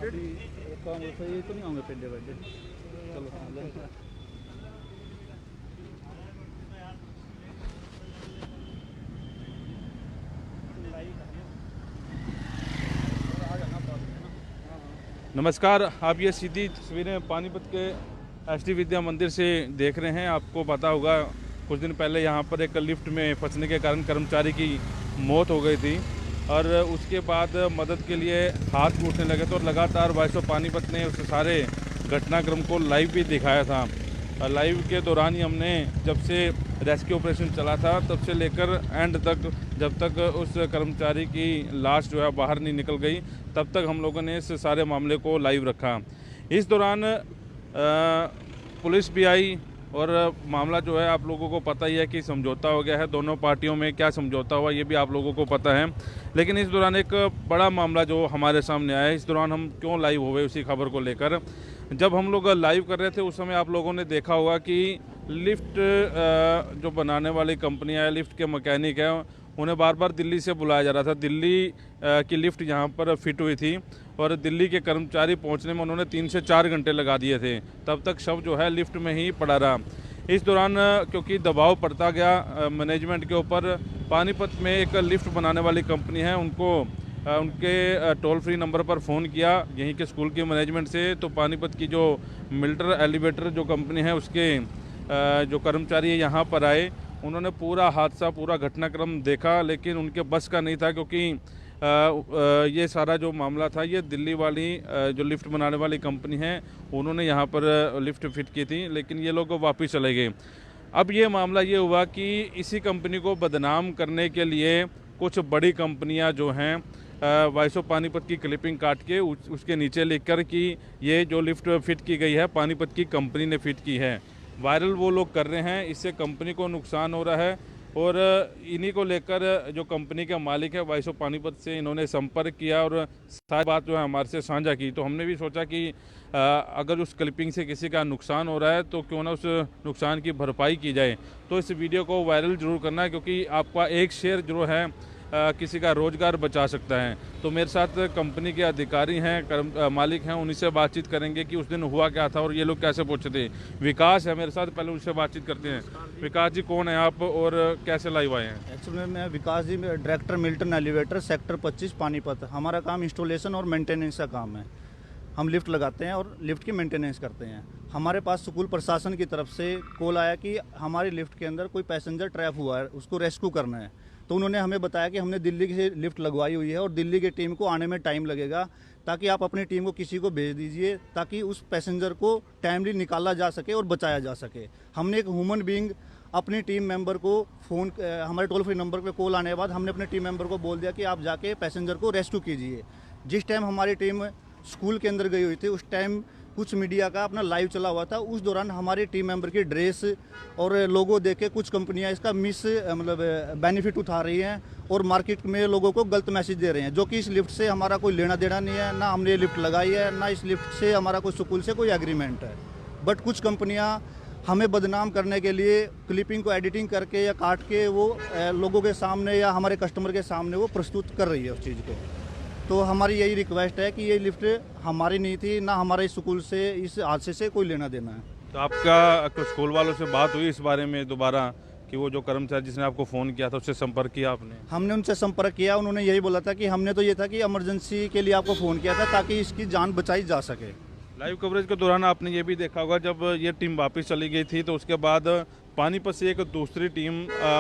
काम ये तो नहीं होंगे पेडे वेडे। चलो हाँ ले। नमस्कार, आप ये सीधी तस्वीरें पानीपत के एसटी विद्या मंदिर से देख रहे हैं। आपको पता होगा कुछ दिन पहले यहाँ पर एक लिफ्ट में फंसने के कारण कर्मचारी की मौत हो गई थी और उसके बाद मदद के लिए हाथ उठने लगे थे और लगातार वॉइस ऑफ पानीपत ने उस सारे घटनाक्रम को लाइव भी दिखाया था। और लाइव के दौरान ही हमने जब से रेस्क्यू ऑपरेशन चला था तब से लेकर एंड तक, जब तक उस कर्मचारी की लाश जो है बाहर नहीं निकल गई, तब तक हम लोगों ने इस सारे मामले को लाइव रखा। इस दौरान पुलिस भी आई और मामला जो है आप लोगों को पता ही है कि समझौता हो गया है। दोनों पार्टियों में क्या समझौता हुआ ये भी आप लोगों को पता है। लेकिन इस दौरान एक बड़ा मामला जो हमारे सामने आया है, इस दौरान हम क्यों लाइव हुए उसी खबर को लेकर। जब हम लोग लाइव कर रहे थे उस समय आप लोगों ने देखा होगा कि लिफ्ट जो बनाने वाली कंपनियाँ है, लिफ्ट के मैकेनिक है, उन्हें बार बार दिल्ली से बुलाया जा रहा था। दिल्ली की लिफ्ट यहाँ पर फिट हुई थी और दिल्ली के कर्मचारी पहुँचने में उन्होंने 3 से 4 घंटे लगा दिए थे। तब तक शव जो है लिफ्ट में ही पड़ा रहा। इस दौरान क्योंकि दबाव पड़ता गया मैनेजमेंट के ऊपर, पानीपत में एक लिफ्ट बनाने वाली कंपनी है, उनको उनके टोल फ्री नंबर पर फ़ोन किया यहीं के स्कूल के मैनेजमेंट से। तो पानीपत की जो मिल्टर एलिवेटर जो कंपनी है उसके जो कर्मचारी यहाँ पर आए, उन्होंने पूरा हादसा, पूरा घटनाक्रम देखा, लेकिन उनके बस का नहीं था क्योंकि ये सारा जो मामला था ये दिल्ली वाली जो लिफ्ट बनाने वाली कंपनी है उन्होंने यहाँ पर लिफ्ट फिट की थी, लेकिन ये लोग वापस चले गए। अब ये मामला ये हुआ कि इसी कंपनी को बदनाम करने के लिए कुछ बड़ी कंपनियाँ जो हैं वॉइस ऑफ पानीपत की क्लिपिंग काट के उसके नीचे लिखकर कि ये जो लिफ्ट फिट की गई है पानीपत की कंपनी ने फिट की है, वायरल वो लोग कर रहे हैं। इससे कंपनी को नुकसान हो रहा है और इन्हीं को लेकर जो कंपनी के मालिक है वॉइस ऑफ पानीपत से इन्होंने संपर्क किया और सारी बात जो है हमारे से साझा की। तो हमने भी सोचा कि अगर उस क्लिपिंग से किसी का नुकसान हो रहा है तो क्यों ना उस नुकसान की भरपाई की जाए। तो इस वीडियो को वायरल ज़रूर करना है क्योंकि आपका एक शेयर जो है किसी का रोजगार बचा सकता है। तो मेरे साथ कंपनी के अधिकारी हैं, मालिक हैं, उन्हीं से बातचीत करेंगे कि उस दिन हुआ क्या था और ये लोग कैसे पहुंचे थे। विकास है मेरे साथ, पहले उनसे बातचीत करते हैं। विकास जी, कौन है आप और कैसे लाइव आए हैं? एक्चुअली मैं Vikas ji, director Milton elevator sector 25 Panipat. हमारा काम इंस्टॉलेशन और मेंटेनेंस का काम है। हम लिफ्ट लगाते हैं और लिफ्ट की मेंटेनेंस करते हैं। हमारे पास स्कूल प्रशासन की तरफ से कॉल आया कि हमारी लिफ्ट के अंदर कोई पैसेंजर ट्रैप हुआ है, उसको रेस्क्यू करना है। तो उन्होंने हमें बताया कि हमने दिल्ली से लिफ्ट लगवाई हुई है और दिल्ली की टीम को आने में टाइम लगेगा, ताकि आप अपनी टीम को किसी को भेज दीजिए ताकि उस पैसेंजर को टाइमली निकाला जा सके और बचाया जा सके। हमने एक ह्यूमन बीइंग अपनी टीम मेंबर को फ़ोन, हमारे टोल फ्री नंबर पे कॉल आने के बाद हमने अपने टीम मेंबर को बोल दिया कि आप जाके पैसेंजर को रेस्क्यू कीजिए। जिस टाइम हमारी टीम स्कूल के अंदर गई हुई थी उस टाइम कुछ मीडिया का अपना लाइव चला हुआ था। उस दौरान हमारे टीम मेंबर की ड्रेस और लोगो देख के कुछ कंपनियां इसका मतलब बेनिफिट उठा रही हैं और मार्केट में लोगों को गलत मैसेज दे रहे हैं, जो कि इस लिफ्ट से हमारा कोई लेना देना नहीं है, ना हमने ये लिफ्ट लगाई है, ना इस लिफ्ट से हमारा कोई स्कूल से कोई एग्रीमेंट है। बट कुछ कंपनियाँ हमें बदनाम करने के लिए क्लिपिंग को एडिटिंग करके या काट के वो लोगों के सामने या हमारे कस्टमर के सामने वो प्रस्तुत कर रही है उस चीज़ को। तो हमारी यही रिक्वेस्ट है कि ये लिफ्ट हमारी नहीं थी, ना हमारे स्कूल से इस हादसे से कोई लेना देना है। तो आपका कुछ स्कूल वालों से बात हुई इस बारे में दोबारा कि वो जो कर्मचारी जिसने आपको फ़ोन किया था उससे संपर्क किया आपने? हमने उनसे संपर्क किया, उन्होंने यही बोला था कि हमने तो ये था कि इमरजेंसी के लिए आपको फ़ोन किया था ताकि इसकी जान बचाई जा सके। लाइव कवरेज के दौरान आपने ये भी देखा होगा जब ये टीम वापस चली गई थी तो उसके बाद पानीपत से एक दूसरी टीम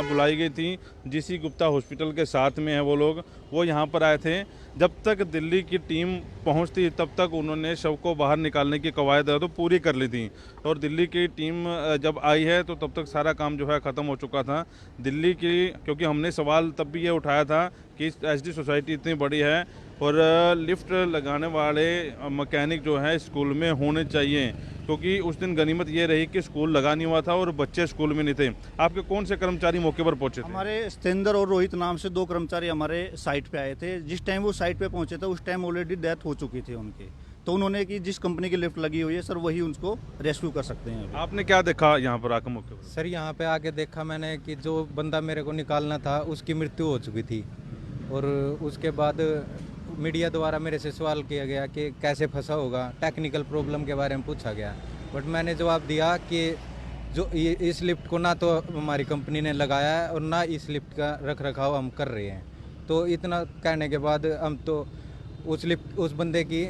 बुलाई गई थी, जीसी गुप्ता हॉस्पिटल के साथ में है वो लोग, वो यहाँ पर आए थे। जब तक दिल्ली की टीम पहुँचती तब तक उन्होंने शव को बाहर निकालने की कवायद तो पूरी कर ली थी और दिल्ली की टीम जब आई है तो तब तक सारा काम जो है ख़त्म हो चुका था। दिल्ली की, क्योंकि हमने सवाल तब भी ये उठाया था कि एसडी सोसाइटी इतनी बड़ी है और लिफ्ट लगाने वाले मैकेनिक जो है स्कूल में होने चाहिए, क्योंकि उस दिन गनीमत ये रही कि स्कूल लगा नहीं हुआ था और बच्चे स्कूल में नहीं थे। आपके कौन से कर्मचारी मौके पर पहुंचे थे? हमारे सतेंद्र और रोहित नाम से 2 कर्मचारी हमारे साइट पे आए थे। जिस टाइम वो साइट पे पहुंचे थे उस टाइम ऑलरेडी डेथ हो चुकी थी उनकी। तो उन्होंने कि जिस कंपनी की लिफ्ट लगी हुई है सर वही उनको रेस्क्यू कर सकते हैं। आपने क्या देखा यहाँ पर आकर मौके पर? सर यहाँ पे आके देखा मैंने कि जो बंदा मेरे को निकालना था उसकी मृत्यु हो चुकी थी और उसके बाद मीडिया द्वारा मेरे से सवाल किया गया कि कैसे फंसा होगा, टेक्निकल प्रॉब्लम के बारे में पूछा गया। बट मैंने जवाब दिया कि जो इस लिफ्ट को ना तो हमारी कंपनी ने लगाया है और ना इस लिफ्ट का रख रखाव हम कर रहे हैं। तो इतना कहने के बाद हम तो उस बंदे की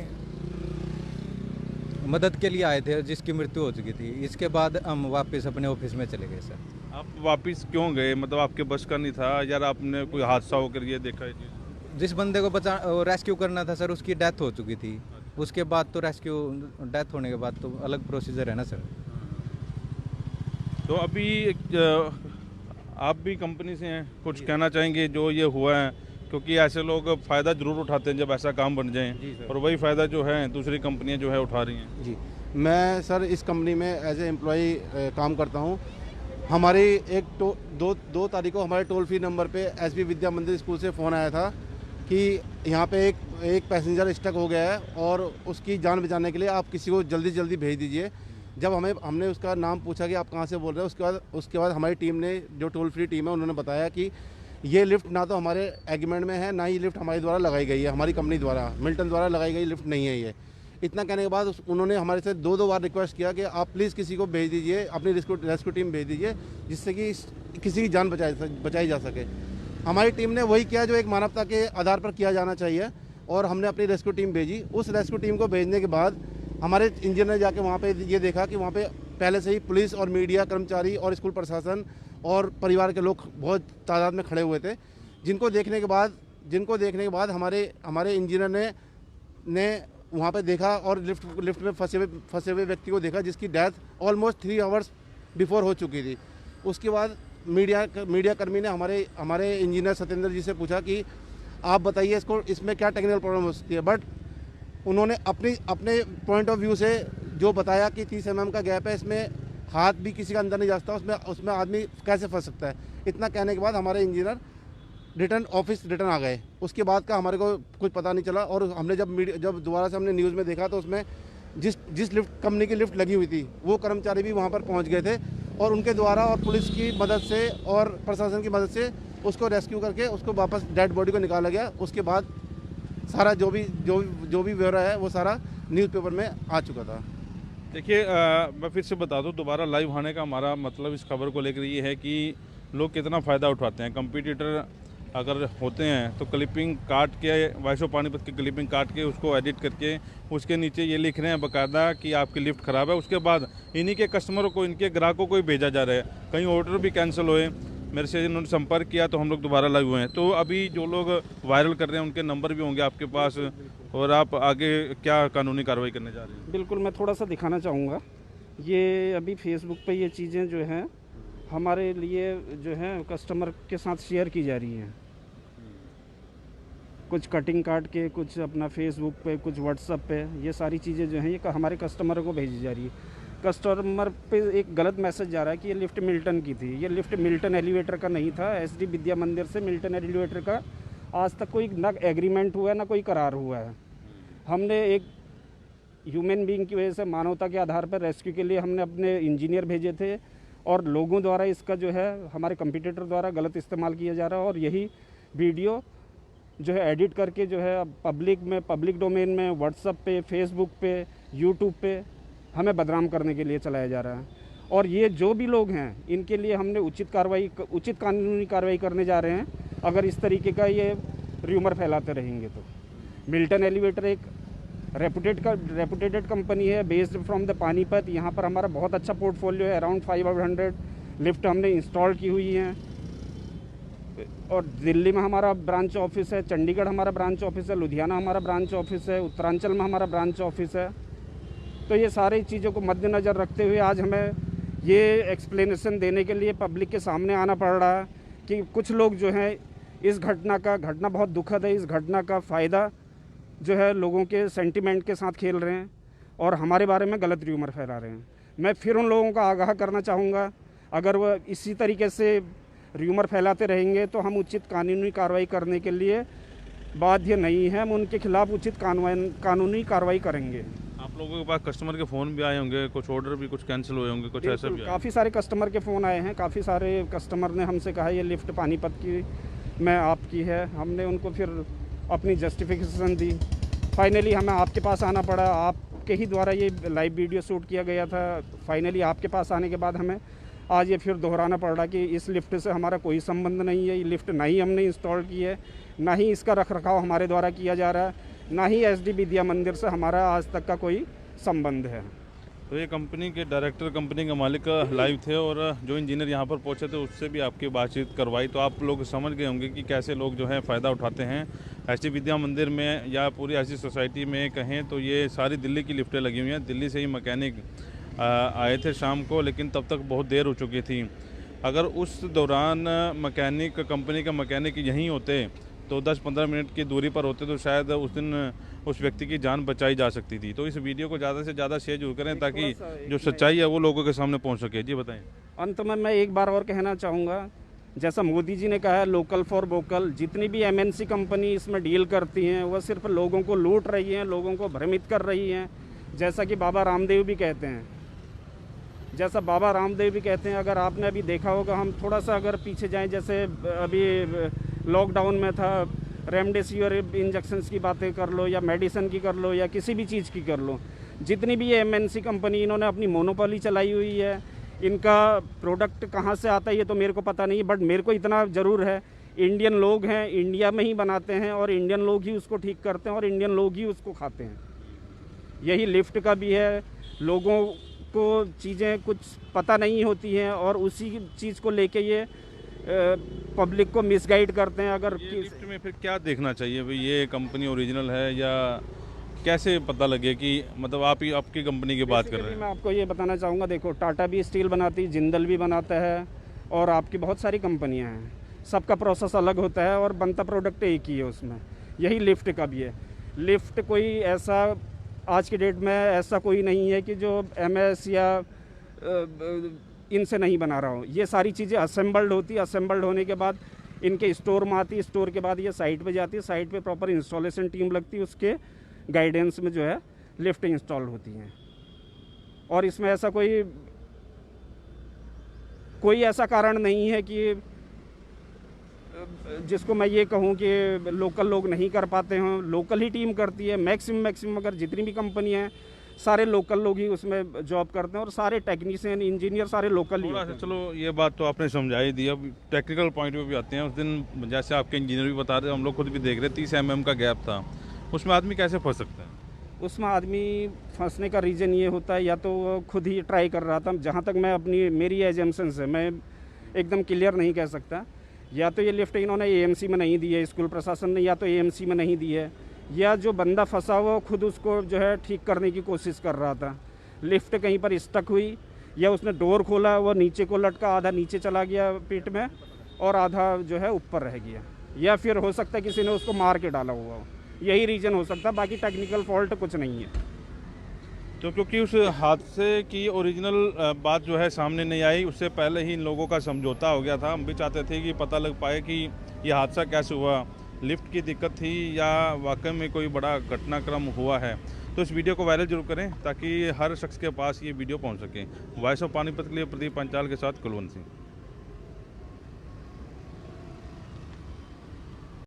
मदद के लिए आए थे जिसकी मृत्यु हो चुकी थी। इसके बाद हम वापस अपने ऑफिस में चले गए सर। आप वापस क्यों गए? मतलब आपके बस का नहीं था, यार आपने कोई हादसा होकर ये देखा है चीज़? जिस बंदे को रेस्क्यू करना था सर, उसकी डेथ हो चुकी थी। उसके बाद तो डेथ होने के बाद तो अलग प्रोसीजर है ना सर। तो अभी आप भी कंपनी से हैं, कुछ कहना चाहेंगे जो ये हुआ है? क्योंकि ऐसे लोग फ़ायदा ज़रूर उठाते हैं जब ऐसा काम बन जाए, और वही फ़ायदा जो है दूसरी कंपनियां जो है उठा रही हैं। जी, मैं सर इस कंपनी में एज ए एम्प्लॉई काम करता हूं। हमारी दो तारीख को हमारे टोल फ्री नंबर पे एसबी विद्या मंदिर स्कूल से फ़ोन आया था कि यहाँ पे एक पैसेंजर स्टक हो गया है और उसकी जान बचाने के लिए आप किसी को जल्दी भेज दीजिए। जब हमने उसका नाम पूछा कि आप कहाँ से बोल रहे हैं, उसके बाद हमारी टीम ने, जो टोल फ्री टीम है, उन्होंने बताया कि ये लिफ्ट ना तो हमारे एग्रीमेंट में है, ना ही लिफ्ट हमारे द्वारा लगाई गई है, हमारी कंपनी द्वारा, मिल्टन द्वारा लगाई गई लिफ्ट नहीं है ये। इतना कहने के बाद उन्होंने हमारे से दो बार रिक्वेस्ट किया कि आप प्लीज़ किसी को भेज दीजिए, अपनी रेस्क्यू टीम भेज दीजिए, जिससे कि किसी की जान बचाई जा सके। हमारी टीम ने वही किया जो एक मानवता के आधार पर किया जाना चाहिए, और हमने अपनी रेस्क्यू टीम भेजी। उस रेस्क्यू टीम को भेजने के बाद हमारे इंजीनियर ने जाके वहाँ पे ये देखा कि वहाँ पे पहले से ही पुलिस और मीडिया कर्मचारी और स्कूल प्रशासन और परिवार के लोग बहुत तादाद में खड़े हुए थे, जिनको देखने के बाद हमारे इंजीनियर ने वहाँ पे देखा और लिफ्ट में फंसे हुए व्यक्ति को देखा, जिसकी डेथ ऑलमोस्ट 3 आवर्स बिफोर हो चुकी थी। उसके बाद मीडिया कर्मी ने हमारे इंजीनियर सत्येंद्र जी से पूछा कि आप बताइए इसमें क्या टेक्निकल प्रॉब्लम हो सकती है। बट उन्होंने अपने पॉइंट ऑफ व्यू से जो बताया कि 30 mm का गैप है, इसमें हाथ भी किसी का अंदर नहीं जा सकता, उसमें आदमी कैसे फंस सकता है। इतना कहने के बाद हमारे इंजीनियर ऑफिस रिटर्न आ गए। उसके बाद का हमारे को कुछ पता नहीं चला, और हमने जब दोबारा से हमने न्यूज़ में देखा तो उसमें जिस कंपनी की लिफ्ट लगी हुई थी वो कर्मचारी भी वहाँ पर पहुँच गए थे, और उनके द्वारा और पुलिस की मदद से और प्रशासन की मदद से उसको रेस्क्यू करके उसको वापस डेड बॉडी को निकाला गया। उसके बाद सारा जो भी ब्यौरा है वो सारा न्यूज़पेपर में आ चुका था। देखिए, मैं फिर से बता दूं, दोबारा लाइव आने का हमारा मतलब इस खबर को लेकर ये है कि लोग कितना फ़ायदा उठाते हैं। कंपटीटर अगर होते हैं तो क्लिपिंग काट के, वॉइस ऑफ पानीपत की क्लिपिंग काट के उसको एडिट करके उसके नीचे ये लिख रहे हैं बाकायदा कि आपकी लिफ्ट ख़राब है। उसके बाद इन्हीं के कस्टमरों को, इनके ग्राहकों को ही भेजा जा रहा है। कहीं ऑर्डर भी कैंसिल हुए, मेरे से इन्होंने संपर्क किया तो हम लोग दोबारा लाइव हुए हैं। तो अभी जो लोग वायरल कर रहे हैं उनके नंबर भी होंगे आपके पास, और आप आगे क्या कानूनी कार्रवाई करने जा रहे हैं? बिल्कुल, मैं थोड़ा सा दिखाना चाहूँगा। ये अभी फेसबुक पे ये चीज़ें जो हैं हमारे लिए जो है कस्टमर के साथ शेयर की जा रही हैं, कुछ कटिंग काट के, कुछ अपना फेसबुक पे, कुछ व्हाट्सएप पे, ये सारी चीज़ें जो हैं ये हमारे कस्टमर को भेजी जा रही है। कस्टमर पे एक गलत मैसेज जा रहा है कि ये लिफ्ट मिल्टन की थी। ये लिफ्ट मिल्टन एलिवेटर का नहीं था। एसडी विद्या मंदिर से मिल्टन एलिवेटर का आज तक कोई ना एग्रीमेंट हुआ है ना कोई करार हुआ है। हमने एक ह्यूमन बीइंग की वजह से, मानवता के आधार पर रेस्क्यू के लिए हमने अपने इंजीनियर भेजे थे, और लोगों द्वारा इसका जो है हमारे कंपटीटर द्वारा गलत इस्तेमाल किया जा रहा है, और यही वीडियो जो है एडिट करके जो है पब्लिक डोमेन में, व्हाट्सएप पे, फेसबुक पे, यूट्यूब पे हमें बदनाम करने के लिए चलाया जा रहा है। और ये जो भी लोग हैं इनके लिए हमने उचित कानूनी कार्रवाई करने जा रहे हैं, अगर इस तरीके का ये र्यूमर फैलाते रहेंगे तो। मिल्टन एलिवेटर एक रेपुटेटेड कंपनी है, बेस्ड फ्रॉम द पानीपत। यहाँ पर हमारा बहुत अच्छा पोर्टफोलियो है, अराउंड 500 लिफ्ट हमने इंस्टॉल की हुई हैं, और दिल्ली में हमारा ब्रांच ऑफिस है, चंडीगढ़ हमारा ब्रांच ऑफिस है, लुधियाना हमारा ब्रांच ऑफिस है, उत्तरांचल में हमारा ब्रांच ऑफिस है। तो ये सारी चीज़ों को मद्देनज़र रखते हुए आज हमें ये एक्सप्लेनेशन देने के लिए पब्लिक के सामने आना पड़ रहा है कि कुछ लोग जो हैं इस घटना बहुत दुखद है, इस घटना का फ़ायदा जो है लोगों के सेंटिमेंट के साथ खेल रहे हैं और हमारे बारे में गलत र्यूमर फैला रहे हैं। मैं फिर उन लोगों को आगाह करना चाहूँगा, अगर वह इसी तरीके से र्यूमर फैलाते रहेंगे तो हम उचित कानूनी कार्रवाई करने के लिए बाध्य नहीं हैं। हम उनके खिलाफ उचित कानूनी कार्रवाई करेंगे। आप लोगों के पास कस्टमर के फ़ोन भी आए होंगे, कुछ ऑर्डर भी कुछ कैंसिल हुए होंगे, कुछ ऐसा भी? काफ़ी सारे कस्टमर के फ़ोन आए हैं, काफ़ी सारे कस्टमर ने हमसे कहा ये लिफ्ट पानीपत की में आपकी है। हमने उनको फिर अपनी जस्टिफिकेशन दी। फाइनली हमें आपके पास आना पड़ा, आपके ही द्वारा ये लाइव वीडियो शूट किया गया था। फाइनली आपके पास आने के बाद हमें आज ये फिर दोहराना पड़ रहा कि इस लिफ्ट से हमारा कोई संबंध नहीं है। ये लिफ्ट ना ही हमने इंस्टॉल की है, ना ही इसका रखरखाव हमारे द्वारा किया जा रहा है, ना ही एसडी विद्या मंदिर से हमारा आज तक का कोई संबंध है। तो ये कंपनी के डायरेक्टर, कंपनी के मालिक लाइव थे और जो इंजीनियर यहाँ पर पहुँचे थे उससे भी आपकी बातचीत करवाई। तो आप लोग समझ गए होंगे कि कैसे लोग जो है फ़ायदा उठाते हैं एसडी विद्या मंदिर में या पूरी ऐसी सोसाइटी में कहें तो ये सारी दिल्ली की लिफ्टें लगी हुई हैं। दिल्ली से ही मैकेनिक आए थे शाम को, लेकिन तब तक बहुत देर हो चुकी थी। अगर उस दौरान मैकेनिक, कंपनी का मैकेनिक यहीं होते तो 10-15 मिनट की दूरी पर होते तो शायद उस दिन उस व्यक्ति की जान बचाई जा सकती थी। तो इस वीडियो को ज़्यादा से ज़्यादा शेयर जरूर करें ताकि जो सच्चाई है वो लोगों के सामने पहुंच सके। जी बताएं। अंत में मैं एक बार और कहना चाहूँगा, जैसा मोदी जी ने कहा है लोकल फॉर वोकल, जितनी भी एमएनसी कंपनी इसमें डील करती हैं वह सिर्फ लोगों को लूट रही हैं, लोगों को भ्रमित कर रही हैं। जैसा कि बाबा रामदेव भी कहते हैं, अगर आपने अभी देखा होगा, हम थोड़ा सा अगर पीछे जाएं, जैसे अभी लॉकडाउन में था, रेमडेसिविर इंजेक्शन्स की बातें कर लो या मेडिसिन की कर लो या किसी भी चीज़ की कर लो, जितनी भी ये एमएनसी कंपनी इन्होंने अपनी मोनोपोली चलाई हुई है। इनका प्रोडक्ट कहाँ से आता है ये तो मेरे को पता नहीं, बट मेरे को इतना ज़रूर है, इंडियन लोग हैं, इंडिया में ही बनाते हैं और इंडियन लोग ही उसको ठीक करते हैं और इंडियन लोग ही उसको खाते हैं। यही लिफ्ट का भी है, लोगों को चीज़ें कुछ पता नहीं होती हैं और उसी चीज़ को लेके ये पब्लिक को मिसगाइड करते हैं। अगर ये लिफ्ट में फिर क्या देखना चाहिए भाई, ये कंपनी ओरिजिनल है या कैसे पता लगे कि मतलब आप ही आपकी कंपनी की बात कर रहे हैं? मैं आपको ये बताना चाहूँगा, देखो टाटा भी स्टील बनाती है, जिंदल भी बनाता है और आपकी बहुत सारी कंपनियाँ हैं, सबका प्रोसेस अलग होता है और बनता प्रोडक्ट एक ही है उसमें। यही लिफ्ट का भी है। लिफ्ट कोई ऐसा आज की डेट में ऐसा कोई नहीं है कि जो एमएस या इनसे नहीं बना रहा हो। ये सारी चीज़ें असेंबल्ड होती है, असेंबल्ड होने के बाद इनके स्टोर में आती है, स्टोर के बाद ये साइट पे जाती है, साइट पे प्रॉपर इंस्टॉलेशन टीम लगती है, उसके गाइडेंस में जो है लिफ्ट इंस्टॉल होती हैं। और इसमें ऐसा कोई ऐसा कारण नहीं है कि जिसको मैं ये कहूँ कि लोकल लोग नहीं कर पाते हों। लोकल ही टीम करती है, मैक्सिमम अगर जितनी भी कंपनियाँ हैं सारे लोकल लोग ही उसमें जॉब करते हैं और सारे टेक्नीशियन, इंजीनियर सारे लोकल ही होते हैं। चलो ये बात तो आपने समझा ही दी, अब टेक्निकल पॉइंट पे भी आते हैं। उस दिन जैसे आपके इंजीनियर भी बता रहे, हम लोग खुद भी देख रहे, 30 mm का गैप था, उसमें आदमी कैसे फंस सकता है? उसमें आदमी फंसने का रीज़न ये होता है, या तो वो खुद ही ट्राई कर रहा था, जहाँ तक मैं मेरी एजम्पशंस है, मैं एकदम क्लियर नहीं कह सकता। या तो ये लिफ्ट इन्होंने एएमसी में नहीं दी है, स्कूल प्रशासन ने, या तो एएमसी में नहीं दी है, या जो बंदा फंसा हुआ खुद उसको जो है ठीक करने की कोशिश कर रहा था। लिफ्ट कहीं पर स्टक हुई या उसने डोर खोला, वो नीचे को लटका, आधा नीचे चला गया पीठ में और आधा जो है ऊपर रह गया, या फिर हो सकता है किसी ने उसको मार के डाला हुआ हो। यही रीज़न हो सकता है, बाकी टेक्निकल फॉल्ट कुछ नहीं है। तो क्योंकि उस हादसे की ओरिजिनल बात जो है सामने नहीं आई, उससे पहले ही इन लोगों का समझौता हो गया था। हम भी चाहते थे कि पता लग पाए कि ये हादसा कैसे हुआ, लिफ्ट की दिक्कत थी या वाकई में कोई बड़ा घटनाक्रम हुआ है। तो इस वीडियो को वायरल जरूर करें ताकि हर शख्स के पास ये वीडियो पहुंच सके। वॉइस ऑफ पानीपत के लिए प्रदीप पंचाल के साथ कुलवंत सिंह।